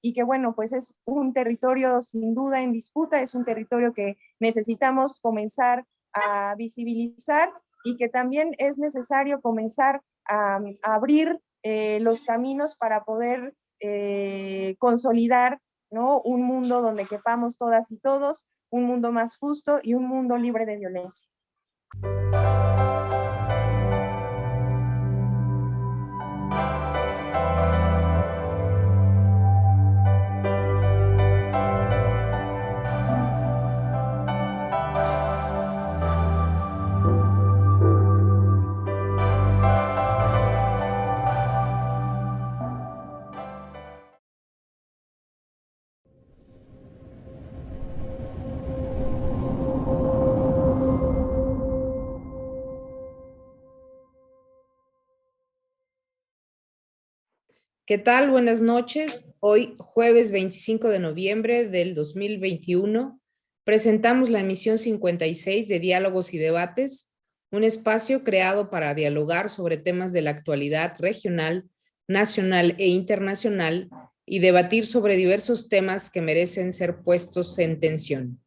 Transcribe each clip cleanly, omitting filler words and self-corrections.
y que bueno, pues es un territorio sin duda en disputa, es un territorio que necesitamos comenzar a visibilizar y que también es necesario comenzar a abrir los caminos para poder consolidar, ¿no?, un mundo donde quepamos todas y todos, un mundo más justo y un mundo libre de violencia. ¿Qué tal? Buenas noches. Hoy, jueves 25 de noviembre del 2021, presentamos la emisión 56 de Diálogos y Debates, un espacio creado para dialogar sobre temas de la actualidad regional, nacional e internacional y debatir sobre diversos temas que merecen ser puestos en tensión.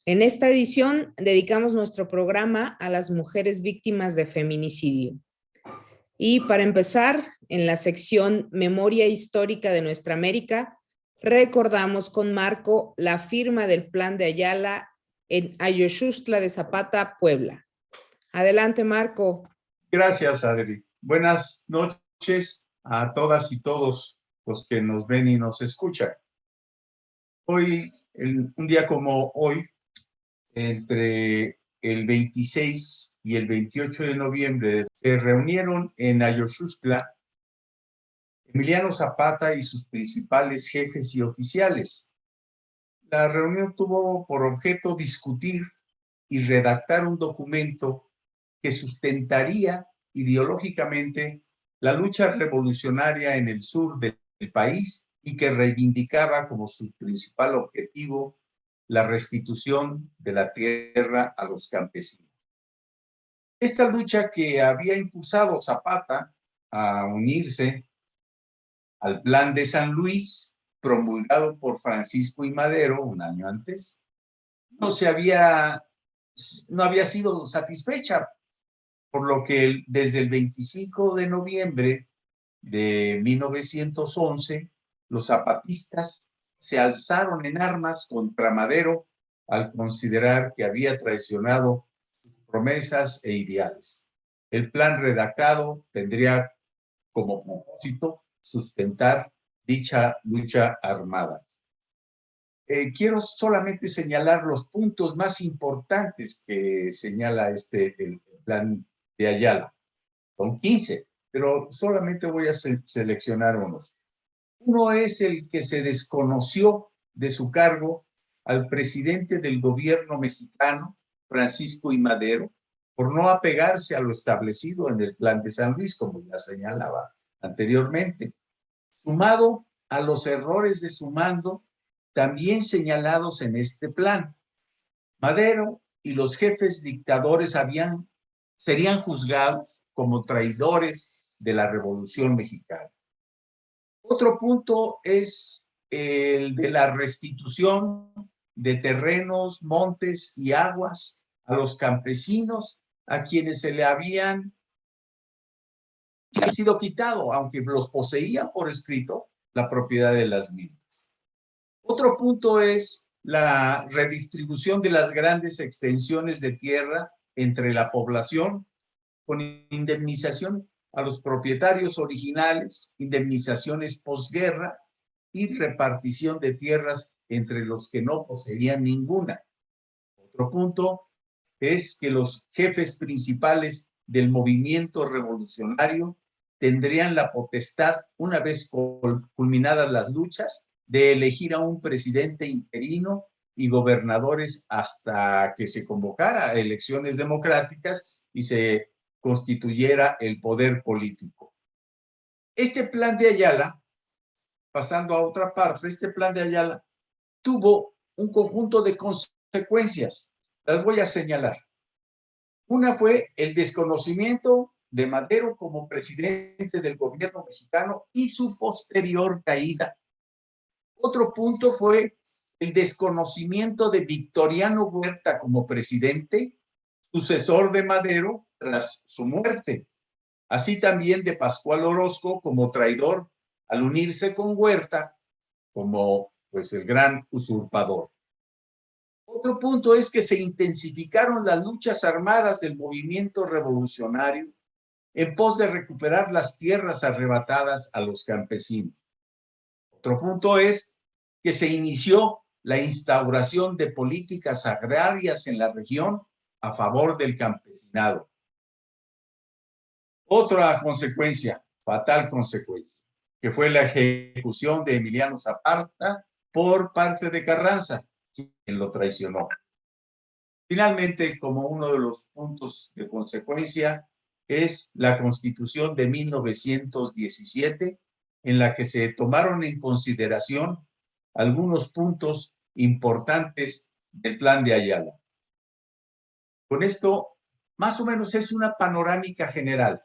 En esta edición, dedicamos nuestro programa a las mujeres víctimas de feminicidio. Y para empezar, en la sección Memoria Histórica de Nuestra América, recordamos con Marco la firma del Plan de Ayala en Ayoxustla de Zapata, Puebla. Adelante, Marco. Gracias, Adri. Buenas noches a todas y todos los que nos ven y nos escuchan. Hoy, un día como hoy, entre el 26 y el 28 de noviembre, se reunieron en Ayoxustla Emiliano Zapata y sus principales jefes y oficiales. La reunión tuvo por objeto discutir y redactar un documento que sustentaría ideológicamente la lucha revolucionaria en el sur del país y que reivindicaba como su principal objetivo la restitución de la tierra a los campesinos. Esta lucha que había impulsado Zapata a unirse al Plan de San Luis, promulgado por Francisco I. Madero un año antes, no había sido satisfecha, por lo que desde el 25 de noviembre de 1911, los zapatistas se alzaron en armas contra Madero al considerar que había traicionado sus promesas e ideales. El plan redactado tendría como propósito sustentar dicha lucha armada. Quiero solamente señalar los puntos más importantes que señala el plan de Ayala. Son 15, pero solamente voy a seleccionar unos. Uno es el que se desconoció de su cargo al presidente del gobierno mexicano, Francisco I. Madero, por no apegarse a lo establecido en el Plan de San Luis, como ya señalaba anteriormente, sumado a los errores de su mando también señalados en este plan. Madero y los jefes dictadores serían juzgados como traidores de la Revolución Mexicana. Otro punto es el de la restitución de terrenos, montes y aguas a los campesinos a quienes se habían sido quitado, aunque los poseían por escrito, la propiedad de las mismas. Otro punto es la redistribución de las grandes extensiones de tierra entre la población con indemnización a los propietarios originales, indemnizaciones posguerra y repartición de tierras entre los que no poseían ninguna. Otro punto es que los jefes principales del movimiento revolucionario tendrían la potestad, una vez culminadas las luchas, de elegir a un presidente interino y gobernadores hasta que se convocara elecciones democráticas y se constituyera el poder político. Este plan de Ayala, pasando a otra parte, este plan de Ayala tuvo un conjunto de consecuencias. Las voy a señalar. Una fue el desconocimiento de Madero como presidente del gobierno mexicano y su posterior caída. Otro punto fue el desconocimiento de Victoriano Huerta como presidente, sucesor de Madero tras su muerte, así también de Pascual Orozco como traidor al unirse con Huerta como pues el gran usurpador. Otro punto es que se intensificaron las luchas armadas del movimiento revolucionario en pos de recuperar las tierras arrebatadas a los campesinos. Otro punto es que se inició la instauración de políticas agrarias en la región a favor del campesinado. Otra consecuencia, fatal consecuencia, que fue la ejecución de Emiliano Zapata por parte de Carranza, quien lo traicionó. Finalmente, como uno de los puntos de consecuencia, es la Constitución de 1917, en la que se tomaron en consideración algunos puntos importantes del Plan de Ayala. Con esto, más o menos es una panorámica general,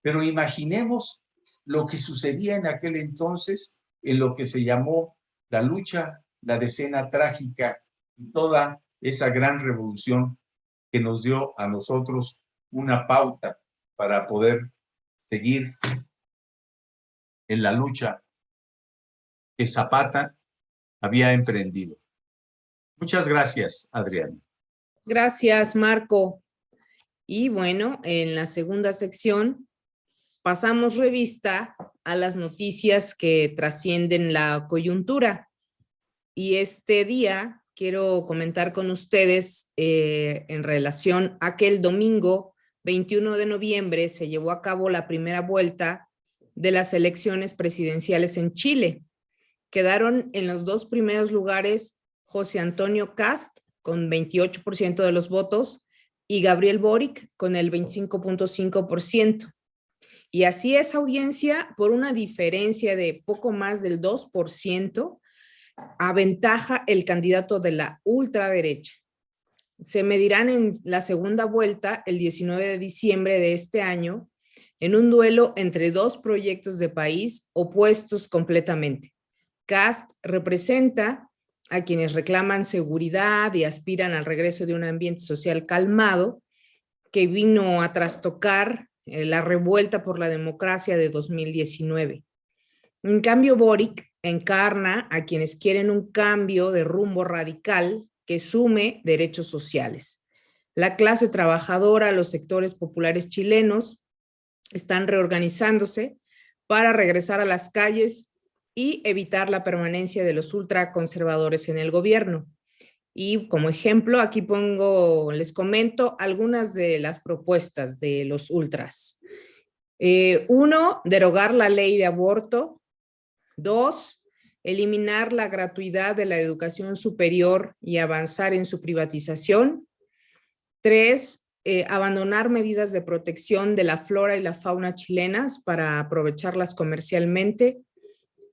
pero imaginemos lo que sucedía en aquel entonces en lo que se llamó la lucha, la decena trágica y toda esa gran revolución que nos dio a nosotros una pauta para poder seguir en la lucha que Zapata había emprendido. Muchas gracias, Adrián. Gracias, Marco. Y bueno, en la segunda sección pasamos revista a las noticias que trascienden la coyuntura. Y este día quiero comentar con ustedes en relación a que el domingo 21 de noviembre se llevó a cabo la primera vuelta de las elecciones presidenciales en Chile. Quedaron en los dos primeros lugares José Antonio Kast con 28% de los votos y Gabriel Boric con el 25.5%. Y así esa audiencia, por una diferencia de poco más del 2%, aventaja el candidato de la ultraderecha. Se medirán en la segunda vuelta el 19 de diciembre de este año en un duelo entre dos proyectos de país opuestos completamente. Kast representa a quienes reclaman seguridad y aspiran al regreso de un ambiente social calmado que vino a trastocar la revuelta por la democracia de 2019. En cambio, Boric encarna a quienes quieren un cambio de rumbo radical que sume derechos sociales. La clase trabajadora, los sectores populares chilenos están reorganizándose para regresar a las calles y evitar la permanencia de los ultraconservadores en el gobierno. Y como ejemplo, aquí les comento algunas de las propuestas de los ultras. 1, derogar la ley de aborto. 2, eliminar la gratuidad de la educación superior y avanzar en su privatización. 3, abandonar medidas de protección de la flora y la fauna chilenas para aprovecharlas comercialmente.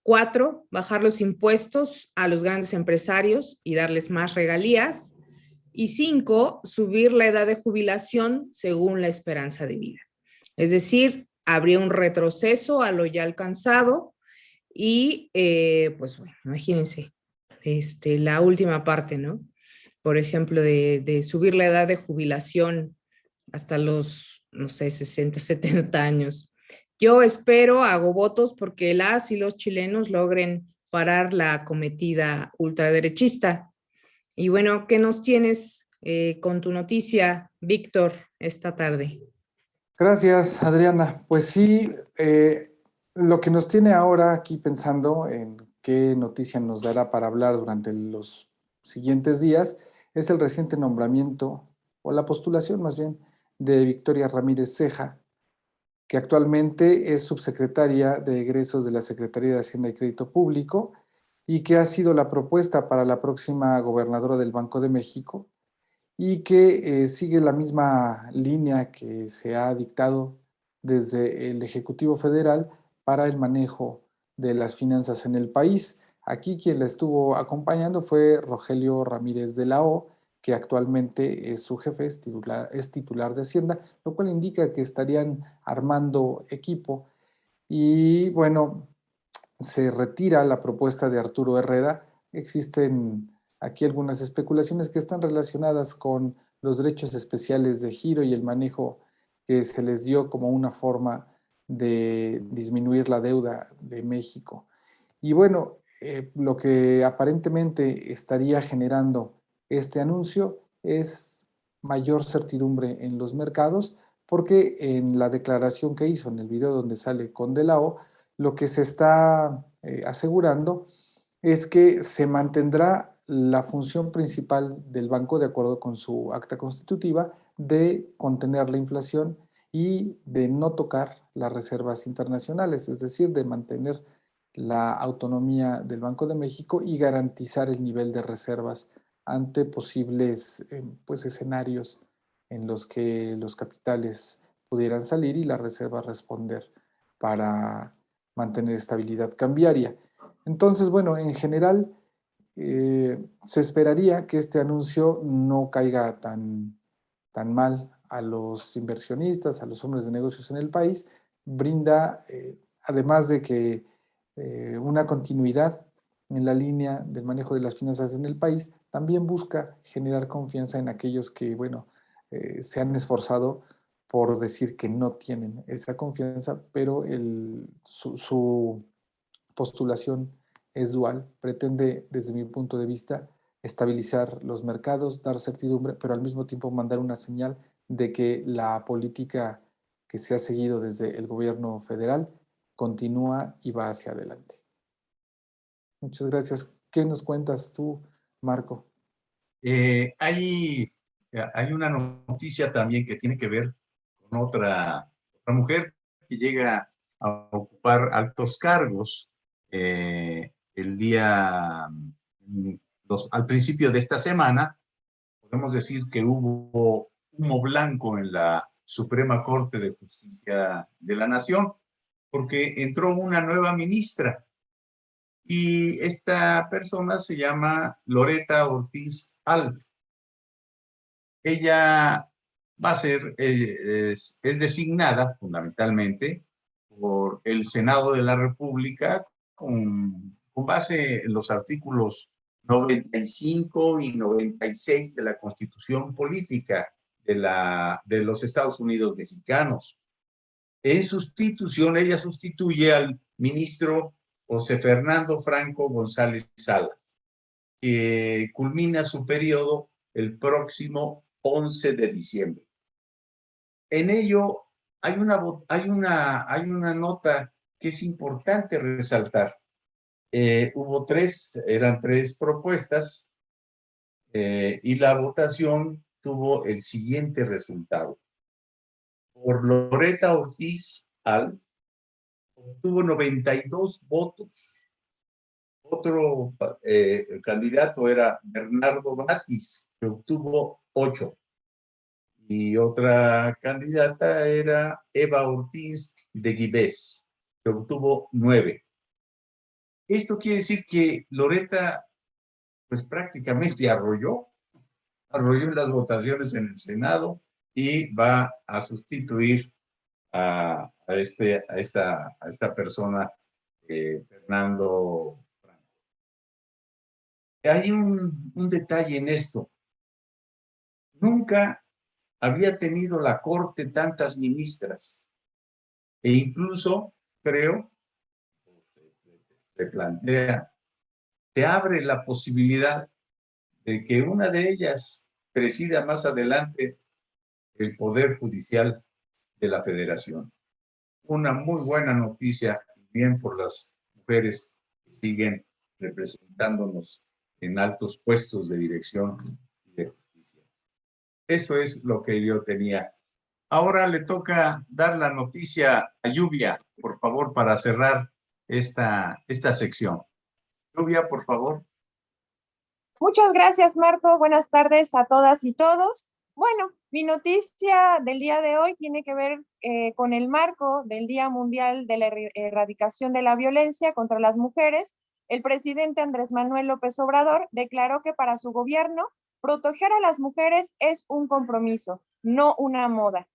4, bajar los impuestos a los grandes empresarios y darles más regalías. Y 5, subir la edad de jubilación según la esperanza de vida. Es decir, habría un retroceso a lo ya alcanzado y pues bueno, imagínense la última parte, ¿no? Por ejemplo, de subir la edad de jubilación hasta los, no sé, 60, 70 años. Yo espero, hago votos porque las y los chilenos logren parar la acometida ultraderechista. Y bueno, ¿qué nos tienes con tu noticia, Víctor, esta tarde? Gracias, Adriana. Pues sí, lo que nos tiene ahora aquí pensando en qué noticia nos dará para hablar durante los siguientes días es el reciente nombramiento, o la postulación más bien, de Victoria Ramírez Ceja, que actualmente es subsecretaria de egresos de la Secretaría de Hacienda y Crédito Público y que ha sido la propuesta para la próxima gobernadora del Banco de México y que sigue la misma línea que se ha dictado desde el Ejecutivo Federal para el manejo de las finanzas en el país. Aquí quien la estuvo acompañando fue Rogelio Ramírez de la O, que actualmente es su jefe, es titular de Hacienda, lo cual indica que estarían armando equipo. Y bueno, se retira la propuesta de Arturo Herrera. Existen aquí algunas especulaciones que están relacionadas con los derechos especiales de giro y el manejo que se les dio como una forma de disminuir la deuda de México. Y bueno, lo que aparentemente estaría generando este anuncio es mayor certidumbre en los mercados, porque en la declaración que hizo en el video donde sale con De la O, lo que se está asegurando es que se mantendrá la función principal del banco, de acuerdo con su acta constitutiva, de contener la inflación y de no tocar las reservas internacionales, es decir, de mantener la autonomía del Banco de México y garantizar el nivel de reservas ante posibles pues, escenarios en los que los capitales pudieran salir y la reserva responder para mantener estabilidad cambiaria. Entonces, bueno, en general se esperaría que este anuncio no caiga tan mal a los inversionistas, a los hombres de negocios en el país. Brinda, además de que una continuidad en la línea del manejo de las finanzas en el país, también busca generar confianza en aquellos que, bueno, se han esforzado por decir que no tienen esa confianza, pero su postulación es dual, pretende, desde mi punto de vista, estabilizar los mercados, dar certidumbre, pero al mismo tiempo mandar una señal de que la política que se ha seguido desde el gobierno federal continúa y va hacia adelante. Muchas gracias. ¿Qué nos cuentas tú, Marco? Hay una noticia también que tiene que ver con otra mujer que llega a ocupar altos cargos el día, al principio de esta semana. Podemos decir que hubo humo blanco en la Suprema Corte de Justicia de la Nación, porque entró una nueva ministra y esta persona se llama Loretta Ortiz Alf. Ella va a ser, es designada fundamentalmente por el Senado de la República con base en los artículos 95 y 96 de la Constitución Política de los Estados Unidos Mexicanos. En sustitución, ella sustituye al ministro José Fernando Franco González Salas, que culmina su periodo el próximo 11 de diciembre. En ello hay una nota que es importante resaltar. Eran tres propuestas y la votación tuvo el siguiente resultado. Por Loretta Ortiz Al, obtuvo 92 votos. Otro candidato era Bernardo Batis, que obtuvo 8. Y otra candidata era Eva Ortiz de Guibés, que obtuvo 9. Esto quiere decir que Loretta, pues prácticamente arrolló en las votaciones en el Senado y va a sustituir a esta persona, Fernando Franco. Hay un detalle en esto. Nunca había tenido la Corte tantas ministras e incluso, creo, se plantea, se abre la posibilidad de que una de ellas presida más adelante el Poder Judicial de la Federación. Una muy buena noticia, bien por las mujeres que siguen representándonos en altos puestos de dirección y de justicia. Eso es lo que yo tenía. Ahora le toca dar la noticia a Lluvia, por favor, para cerrar esta sección. Lluvia, por favor. Muchas gracias, Marco. Buenas tardes a todas y todos. Bueno, mi noticia del día de hoy tiene que ver con el marco del Día Mundial de la Erradicación de la Violencia contra las Mujeres. El presidente Andrés Manuel López Obrador declaró que para su gobierno proteger a las mujeres es un compromiso, no una moda.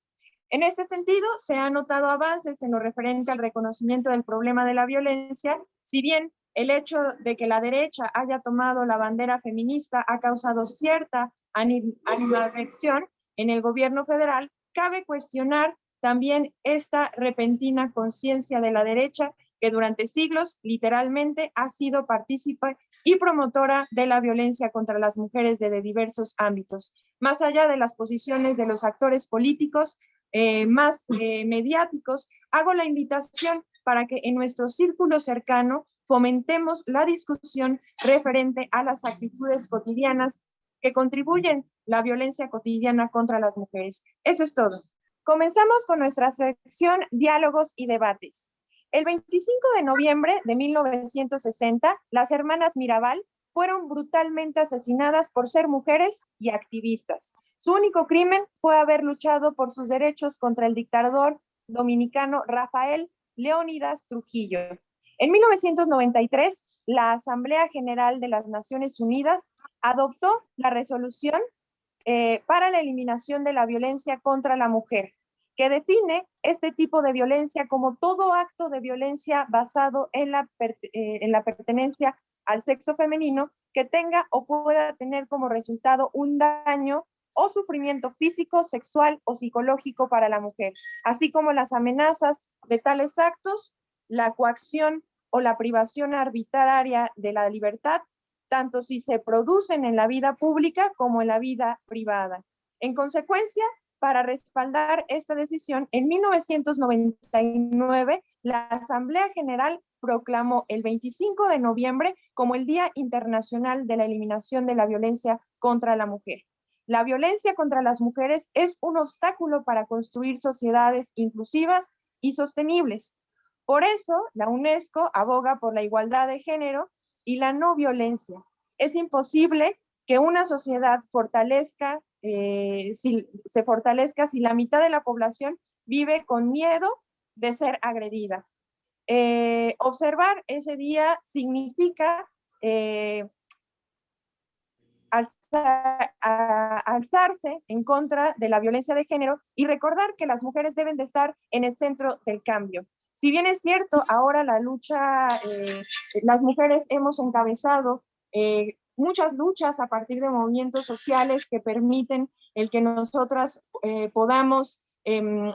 En este sentido, se han notado avances en lo referente al reconocimiento del problema de la violencia, si bien el hecho de que la derecha haya tomado la bandera feminista ha causado cierta animadversión en el gobierno federal, cabe cuestionar también esta repentina conciencia de la derecha que durante siglos literalmente ha sido partícipe y promotora de la violencia contra las mujeres de diversos ámbitos. Más allá de las posiciones de los actores políticos más mediáticos, hago la invitación para que en nuestro círculo cercano fomentemos la discusión referente a las actitudes cotidianas que contribuyen a la violencia cotidiana contra las mujeres. Eso es todo. Comenzamos con nuestra sección Diálogos y Debates. El 25 de noviembre de 1960, las hermanas Mirabal fueron brutalmente asesinadas por ser mujeres y activistas. Su único crimen fue haber luchado por sus derechos contra el dictador dominicano Rafael Leónidas Trujillo. En 1993, la Asamblea General de las Naciones Unidas adoptó la resolución para la eliminación de la violencia contra la mujer, que define este tipo de violencia como todo acto de violencia basado en la pertenencia al sexo femenino que tenga o pueda tener como resultado un daño o sufrimiento físico, sexual o psicológico para la mujer, así como las amenazas de tales actos, la coacción o la privación arbitraria de la libertad, tanto si se producen en la vida pública como en la vida privada. En consecuencia, para respaldar esta decisión, en 1999, la Asamblea General proclamó el 25 de noviembre como el Día Internacional de la Eliminación de la Violencia contra la Mujer. La violencia contra las mujeres es un obstáculo para construir sociedades inclusivas y sostenibles. Por eso, la UNESCO aboga por la igualdad de género y la no violencia. Es imposible que una sociedad se fortalezca si la mitad de la población vive con miedo de ser agredida. Observar ese día significa alzarse en contra de la violencia de género y recordar que las mujeres deben de estar en el centro del cambio. Si bien es cierto, ahora la lucha, las mujeres hemos encabezado muchas luchas a partir de movimientos sociales que permiten el que nosotras podamos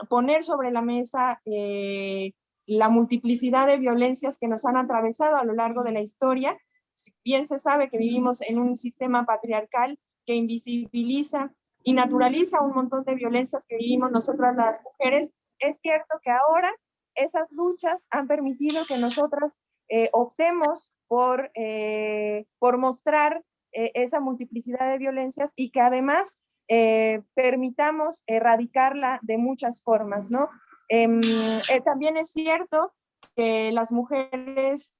poner sobre la mesa la multiplicidad de violencias que nos han atravesado a lo largo de la historia. Bien se sabe que vivimos en un sistema patriarcal que invisibiliza y naturaliza un montón de violencias que vivimos nosotras las mujeres. Es cierto que ahora esas luchas han permitido que nosotras optemos por mostrar esa multiplicidad de violencias y que además permitamos erradicarla de muchas formas, ¿no? También es cierto que las mujeres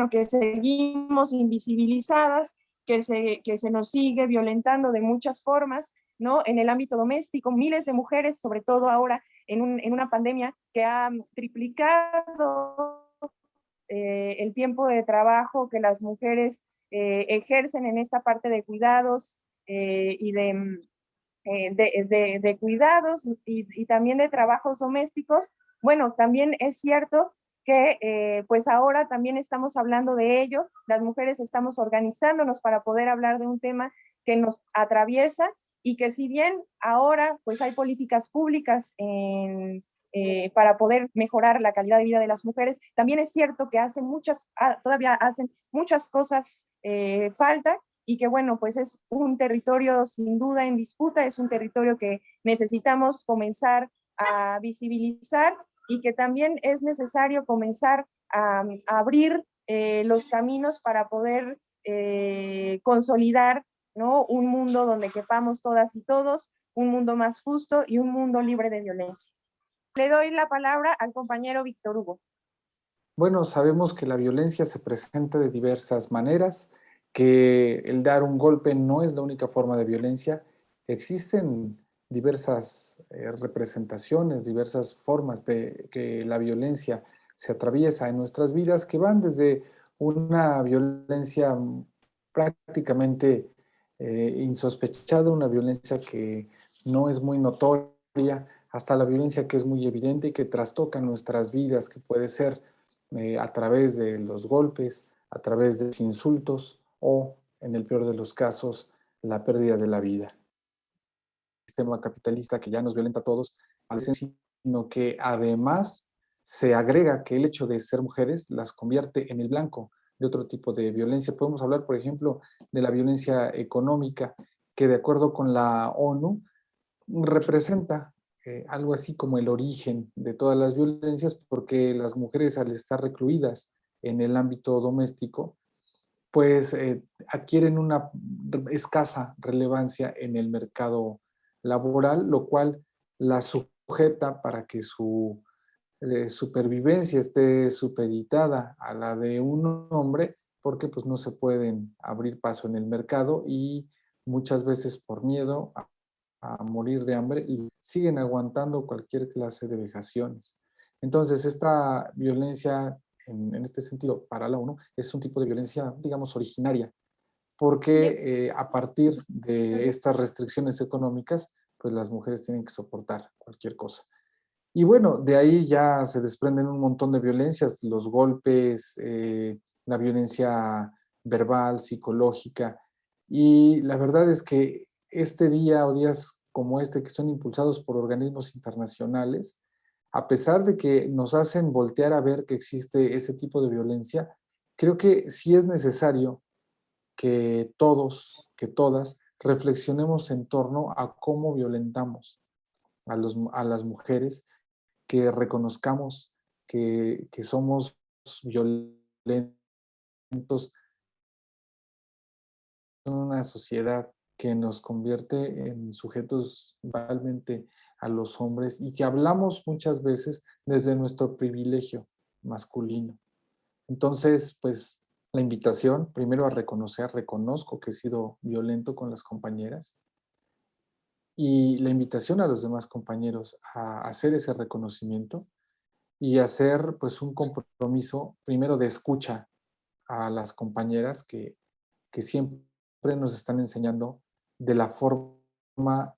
que seguimos invisibilizadas, que se nos sigue violentando de muchas formas, ¿no? En el ámbito doméstico, miles de mujeres, sobre todo ahora en una pandemia que ha triplicado el tiempo de trabajo que las mujeres ejercen en esta parte de cuidados y de cuidados y también de trabajos domésticos. Bueno, también es cierto que pues ahora también estamos hablando de ello, las mujeres estamos organizándonos para poder hablar de un tema que nos atraviesa y que si bien ahora pues hay políticas públicas para poder mejorar la calidad de vida de las mujeres, también es cierto que todavía hacen muchas cosas falta y que bueno, pues es un territorio sin duda en disputa, es un territorio que necesitamos comenzar a visibilizar y que también es necesario comenzar a abrir los caminos para poder consolidar, ¿no? Un mundo donde quepamos todas y todos, un mundo más justo y un mundo libre de violencia. Le doy la palabra al compañero Víctor Hugo. Bueno, sabemos que la violencia se presenta de diversas maneras, que el dar un golpe no es la única forma de violencia. Existen diversas representaciones, diversas formas de que la violencia se atraviesa en nuestras vidas, que van desde una violencia prácticamente insospechada, una violencia que no es muy notoria hasta la violencia que es muy evidente y que trastoca nuestras vidas, que puede ser a través de los golpes, a través de los insultos o, en el peor de los casos, la pérdida de la vida. El sistema capitalista que ya nos violenta a todos, sino que además se agrega que el hecho de ser mujeres las convierte en el blanco de otro tipo de violencia. Podemos hablar, por ejemplo, de la violencia económica, que de acuerdo con la ONU representa algo así como el origen de todas las violencias, porque las mujeres, al estar recluidas en el ámbito doméstico, pues adquieren una escasa relevancia en el mercado laboral, lo cual la sujeta para que su supervivencia esté supeditada a la de un hombre, porque pues no se pueden abrir paso en el mercado y muchas veces por miedo a morir de hambre y siguen aguantando cualquier clase de vejaciones. Entonces, esta violencia, en este sentido, para la ONU, es un tipo de violencia, digamos, originaria, porque a partir de estas restricciones económicas, pues las mujeres tienen que soportar cualquier cosa. Y bueno, de ahí ya se desprenden un montón de violencias, los golpes, la violencia verbal, psicológica. Y la verdad es que este día o días como este, que son impulsados por organismos internacionales, a pesar de que nos hacen voltear a ver que existe ese tipo de violencia, creo que sí es necesario que todos, que todas, reflexionemos en torno a cómo violentamos a las mujeres, que reconozcamos que somos violentos en una sociedad que nos convierte en sujetos realmente a los hombres y que hablamos muchas veces desde nuestro privilegio masculino. Entonces, pues la invitación primero a reconocer, reconozco que he sido violento con las compañeras, y la invitación a los demás compañeros a hacer ese reconocimiento y hacer pues un compromiso primero de escucha a las compañeras que siempre nos están enseñando de la forma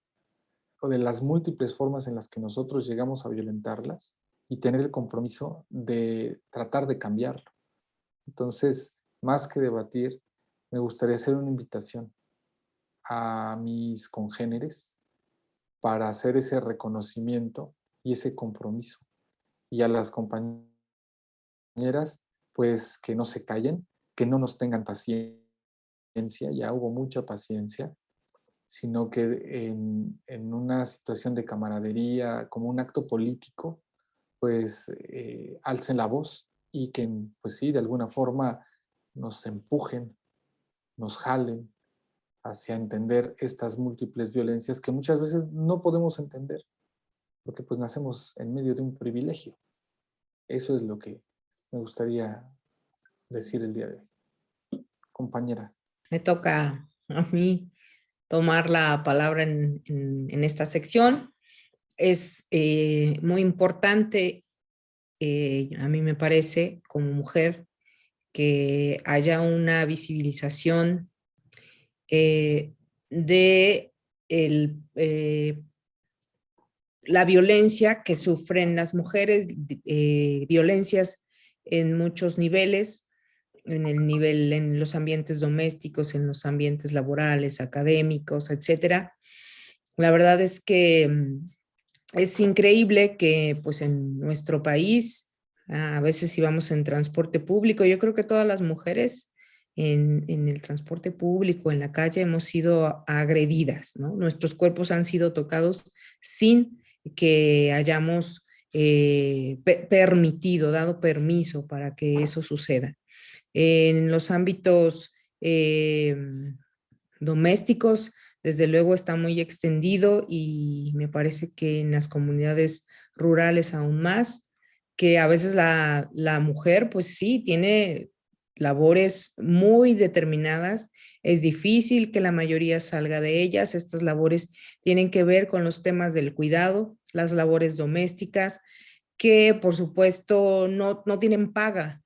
o de las múltiples formas en las que nosotros llegamos a violentarlas y tener el compromiso de tratar de cambiarlo. Entonces, más que debatir, me gustaría hacer una invitación a mis congéneres para hacer ese reconocimiento y ese compromiso. Y a las compañeras, pues que no se callen, que no nos tengan paciencia, ya hubo mucha paciencia, sino que en una situación de camaradería, como un acto político, pues alcen la voz y que, pues sí, de alguna forma nos empujen, nos jalen hacia entender estas múltiples violencias que muchas veces no podemos entender, porque pues nacemos en medio de un privilegio. Eso es lo que me gustaría decir el día de hoy. Compañera. Me toca a mí tomar la palabra en esta sección. Es muy importante, a mí me parece, como mujer, que haya una visibilización de la violencia que sufren las mujeres, violencias en muchos niveles, en los ambientes domésticos, en los ambientes laborales, académicos, etcétera. La verdad es que es increíble que pues en nuestro país, a veces si vamos en transporte público, yo creo que todas las mujeres en el transporte público, en la calle, hemos sido agredidas, ¿no? Nuestros cuerpos han sido tocados sin que hayamos permitido, dado permiso para que eso suceda. En los ámbitos domésticos, desde luego está muy extendido y me parece que en las comunidades rurales aún más, que a veces la mujer pues sí tiene labores muy determinadas, es difícil que la mayoría salga de ellas, estas labores tienen que ver con los temas del cuidado, las labores domésticas, que por supuesto no tienen paga.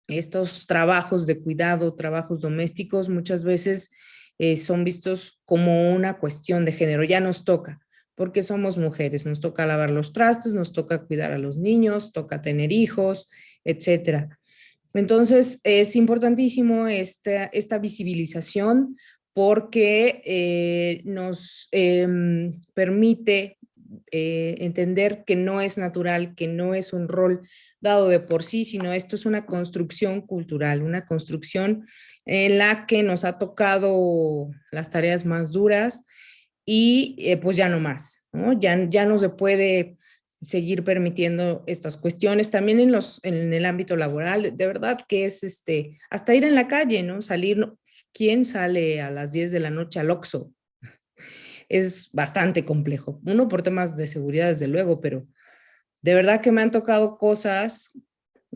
Estos trabajos de cuidado, trabajos domésticos, muchas veces son vistos como una cuestión de género. Ya nos toca, porque somos mujeres, nos toca lavar los trastes, nos toca cuidar a los niños, toca tener hijos, etcétera. Entonces, es importantísimo esta visibilización porque nos permite entender que no es natural, que no es un rol dado de por sí, sino esto es una construcción cultural, una construcción en la que nos ha tocado las tareas más duras y pues ya no más, ¿no? Ya no se puede seguir permitiendo estas cuestiones también en el ámbito laboral, de verdad que es hasta ir en la calle, ¿no? Salir, ¿quién sale a las 10 de la noche al Oxxo? Es bastante complejo, uno por temas de seguridad desde luego, pero de verdad que me han tocado cosas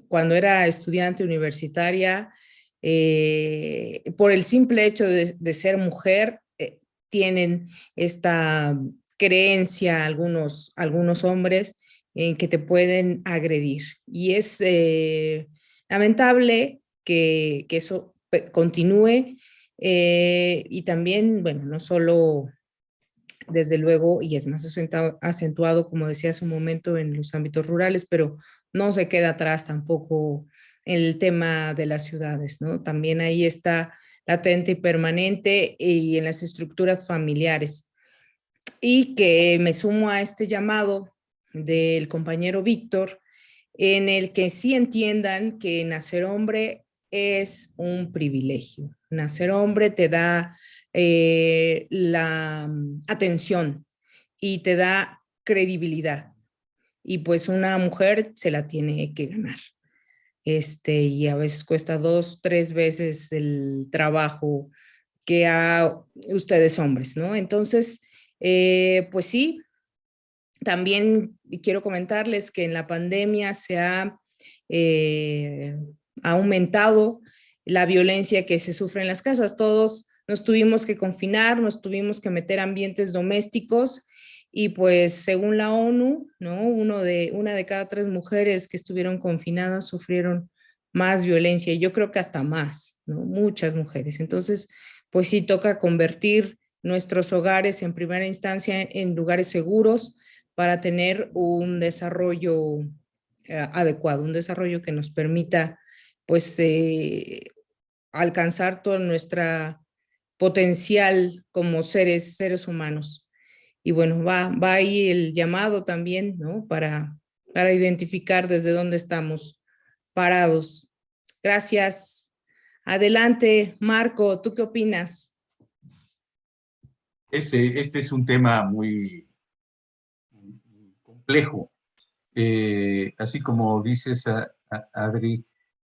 cuando era estudiante universitaria, por el simple hecho de ser mujer, tienen esta creencia algunos hombres en que te pueden agredir. Y es lamentable que eso continúe y también, bueno, no solo desde luego, y es más acentuado, como decía hace un momento, en los ámbitos rurales, pero no se queda atrás tampoco el tema de las ciudades, ¿no? También ahí está latente y permanente y en las estructuras familiares. Y que me sumo a este llamado del compañero Víctor, en el que sí entiendan que nacer hombre es un privilegio. Nacer hombre te da la atención y te da credibilidad. Y pues una mujer se la tiene que ganar. Y a veces cuesta 2, 3 veces el trabajo que a ustedes hombres, ¿no? Entonces, pues sí, también quiero comentarles que en la pandemia se ha aumentado la violencia que se sufre en las casas. Todos nos tuvimos que confinar, nos tuvimos que meter a ambientes domésticos y pues según la ONU, ¿no? Una de cada 3 mujeres que estuvieron confinadas sufrieron más violencia y yo creo que hasta más, ¿no? Muchas mujeres. Entonces, pues sí toca convertir nuestros hogares en primera instancia en lugares seguros para tener un desarrollo adecuado, un desarrollo que nos permita pues alcanzar toda nuestra potencial como seres humanos. Y bueno, va ahí el llamado también, ¿no? Para identificar desde dónde estamos parados. Gracias. Adelante, Marco, ¿tú qué opinas? Este es un tema muy complejo. Así como dices, Adri,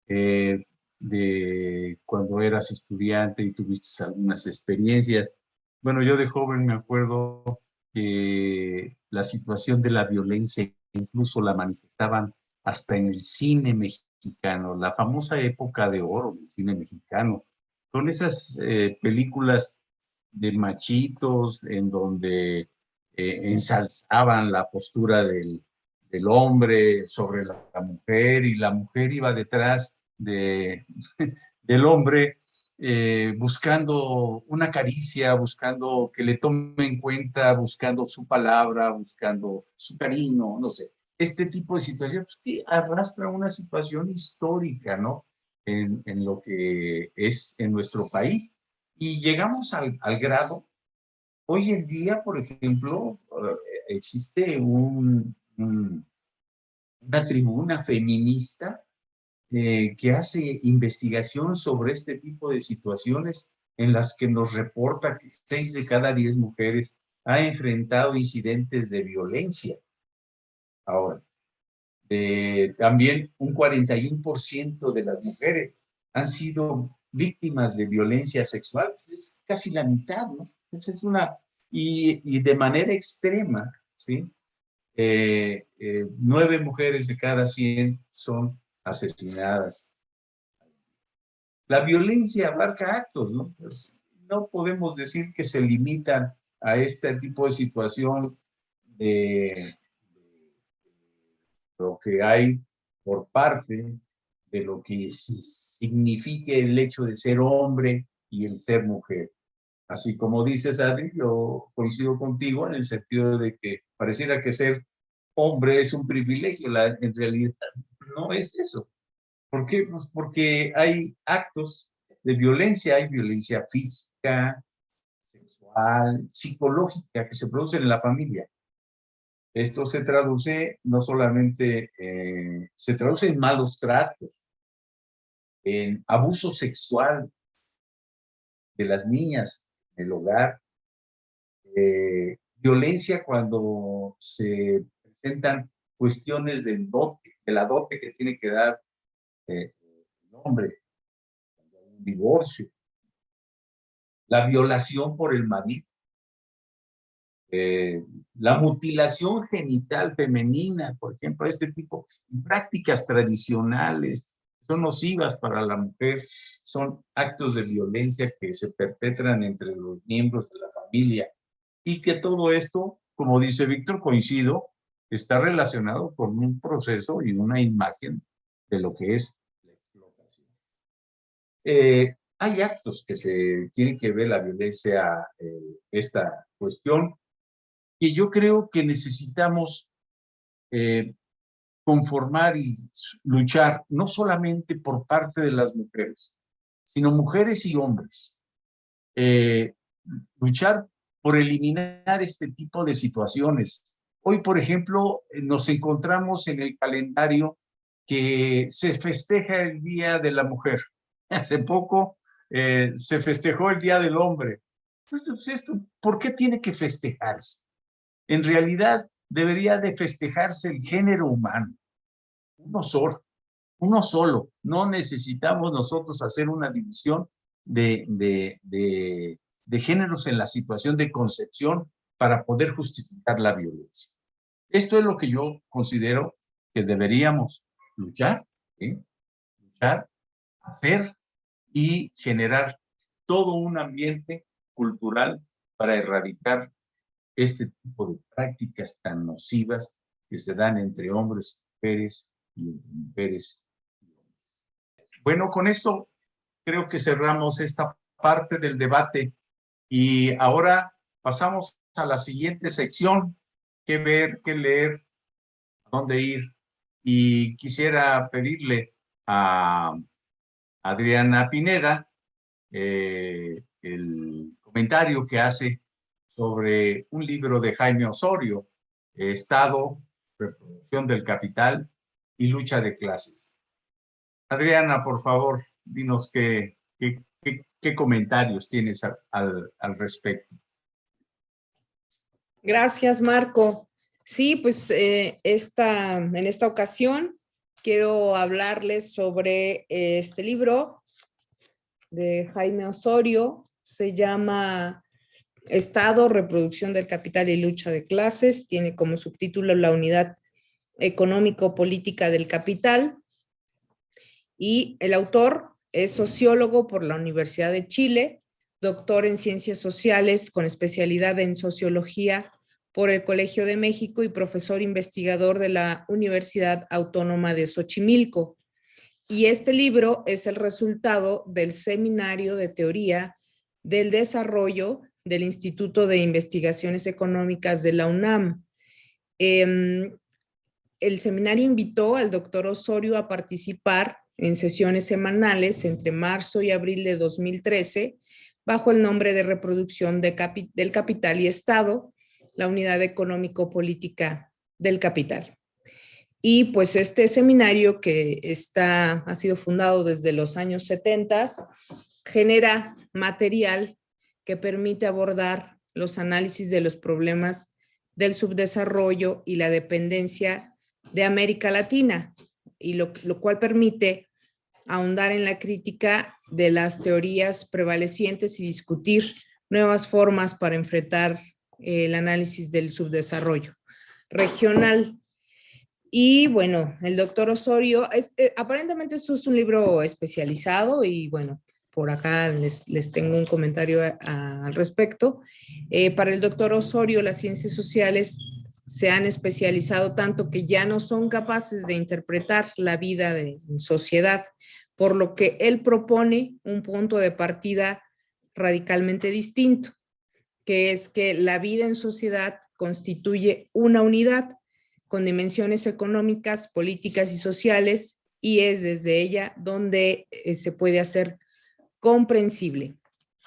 de cuando eras estudiante y tuviste algunas experiencias. Bueno, yo de joven me acuerdo que la situación de la violencia incluso la manifestaban hasta en el cine mexicano, la famosa época de oro del cine mexicano, con esas películas de machitos en donde ensalzaban la postura del hombre sobre la mujer y la mujer iba detrás del hombre buscando una caricia, buscando que le tome en cuenta, buscando su palabra, buscando su cariño, no sé. Este tipo de situaciones pues, sí, arrastra una situación histórica, ¿no? En lo que es en nuestro país. Y llegamos al grado, hoy en día, por ejemplo, existe una tribuna feminista que hace investigación sobre este tipo de situaciones en las que nos reporta que 6 de cada 10 mujeres ha enfrentado incidentes de violencia. Ahora, también un 41% de las mujeres han sido víctimas de violencia sexual, es casi la mitad, ¿no? Entonces es y de manera extrema, ¿sí? 9 mujeres de cada 100 son asesinadas. La violencia abarca actos, ¿no? Pues no podemos decir que se limitan a este tipo de situación de lo que hay por parte de lo que signifique el hecho de ser hombre y el ser mujer. Así como dices, Adri, yo coincido contigo en el sentido de que pareciera que ser hombre es un privilegio. En realidad no es eso. ¿Por qué? Pues porque hay actos de violencia, hay violencia física, sexual, psicológica que se producen en la familia. Esto se traduce no solamente, se traduce en malos tratos, en abuso sexual de las niñas en el hogar, violencia cuando se presentan cuestiones del dote, de la dote que tiene que dar el hombre, un divorcio, la violación por el marido, la mutilación genital femenina, por ejemplo, este tipo de prácticas tradicionales son nocivas para la mujer, son actos de violencia que se perpetran entre los miembros de la familia y que todo esto, como dice Víctor, coincido, está relacionado con un proceso y una imagen de lo que es la explotación. Hay actos que se tienen que ver la violencia, esta cuestión, que yo creo que necesitamos conformar y luchar, no solamente por parte de las mujeres, sino mujeres y hombres. Luchar por eliminar este tipo de situaciones. Hoy, por ejemplo, nos encontramos en el calendario que se festeja el Día de la Mujer. Hace poco se festejó el Día del Hombre. Pues esto, ¿por qué tiene que festejarse? En realidad, debería de festejarse el género humano, uno solo. No necesitamos nosotros hacer una división de géneros en la situación de concepción para poder justificar la violencia. Esto es lo que yo considero que deberíamos luchar, ¿sí? Luchar, hacer y generar todo un ambiente cultural para erradicar este tipo de prácticas tan nocivas que se dan entre hombres y mujeres y entre mujeres y hombres. Bueno, con esto creo que cerramos esta parte del debate y ahora pasamos a la siguiente sección, qué ver, qué leer, a dónde ir. Y quisiera pedirle a Adriana Pineda el comentario que hace sobre un libro de Jaime Osorio, Estado, Reproducción del Capital y Lucha de Clases. Adriana, por favor, dinos qué comentarios tienes al respecto. Gracias, Marco. Sí, pues en esta ocasión quiero hablarles sobre este libro de Jaime Osorio. Se llama Estado, Reproducción del Capital y Lucha de Clases. Tiene como subtítulo La Unidad Económico-Política del Capital. Y el autor es sociólogo por la Universidad de Chile, doctor en Ciencias Sociales con especialidad en Sociología por el Colegio de México y profesor investigador de la Universidad Autónoma de Xochimilco. Y este libro es el resultado del Seminario de Teoría del Desarrollo del Instituto de Investigaciones Económicas de la UNAM. El seminario invitó al doctor Osorio a participar en sesiones semanales entre marzo y abril de 2013 bajo el nombre de Reproducción del Capital y Estado, la Unidad Económico-Política del Capital. Y pues este seminario que ha sido fundado desde los años 70 genera material que permite abordar los análisis de los problemas del subdesarrollo y la dependencia de América Latina, y lo cual permite ahondar en la crítica de las teorías prevalecientes y discutir nuevas formas para enfrentar el análisis del subdesarrollo regional. Y bueno, el doctor Osorio, aparentemente esto es un libro especializado y bueno, por acá les tengo un comentario al respecto. Para el doctor Osorio, las ciencias sociales se han especializado tanto que ya no son capaces de interpretar la vida en sociedad, por lo que él propone un punto de partida radicalmente distinto, que es que la vida en sociedad constituye una unidad con dimensiones económicas, políticas y sociales, y es desde ella donde se puede hacer comprensible.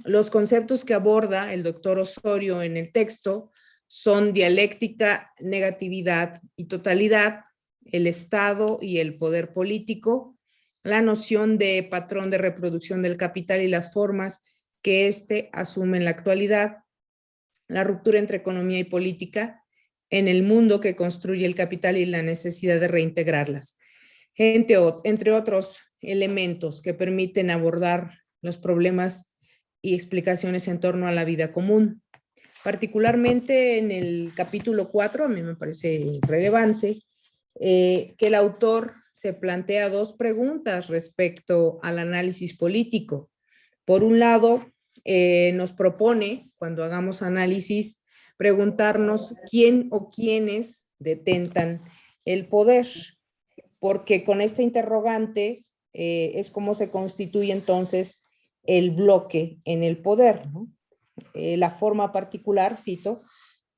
Los conceptos que aborda el doctor Osorio en el texto son dialéctica, negatividad y totalidad, el Estado y el poder político, la noción de patrón de reproducción del capital y las formas que éste asume en la actualidad, la ruptura entre economía y política en el mundo que construye el capital y la necesidad de reintegrarlas, entre otros elementos que permiten abordar los problemas y explicaciones en torno a la vida común. Particularmente en el capítulo 4, a mí me parece relevante que el autor se plantea dos preguntas respecto al análisis político. Por un lado, nos propone, cuando hagamos análisis, preguntarnos quién o quiénes detentan el poder, porque con esta interrogante es como se constituye entonces el bloque en el poder, ¿no? La forma particular, cito,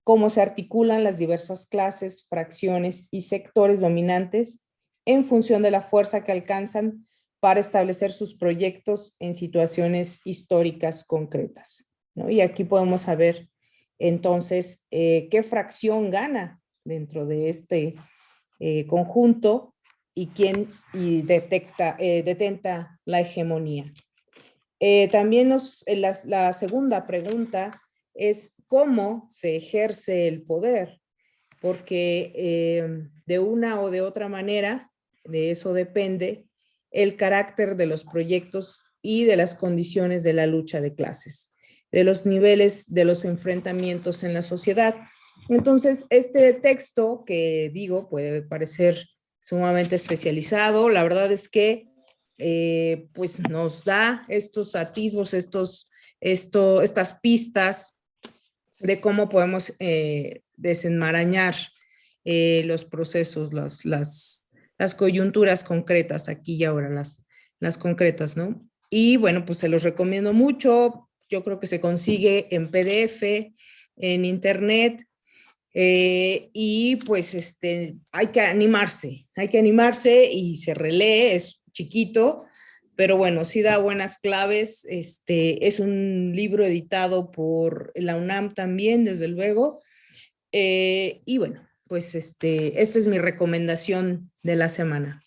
cómo se articulan las diversas clases, fracciones y sectores dominantes en función de la fuerza que alcanzan para establecer sus proyectos en situaciones históricas concretas, ¿no? Y aquí podemos saber entonces qué fracción gana dentro de este conjunto y quién detenta la hegemonía. También la segunda pregunta es cómo se ejerce el poder, porque de una o de otra manera, de eso depende el carácter de los proyectos y de las condiciones de la lucha de clases, de los niveles de los enfrentamientos en la sociedad. Entonces, este texto que digo puede parecer sumamente especializado, la verdad es que pues nos da estos atisbos, estas pistas de cómo podemos desenmarañar los procesos, las coyunturas concretas aquí y ahora, las concretas, ¿no? Y bueno, pues se los recomiendo mucho. Yo creo que se consigue en PDF, en internet, y pues hay que animarse y se relee, es chiquito, pero bueno, sí da buenas claves. Es un libro editado por la UNAM también, desde luego. Y bueno, pues esta es mi recomendación de la semana.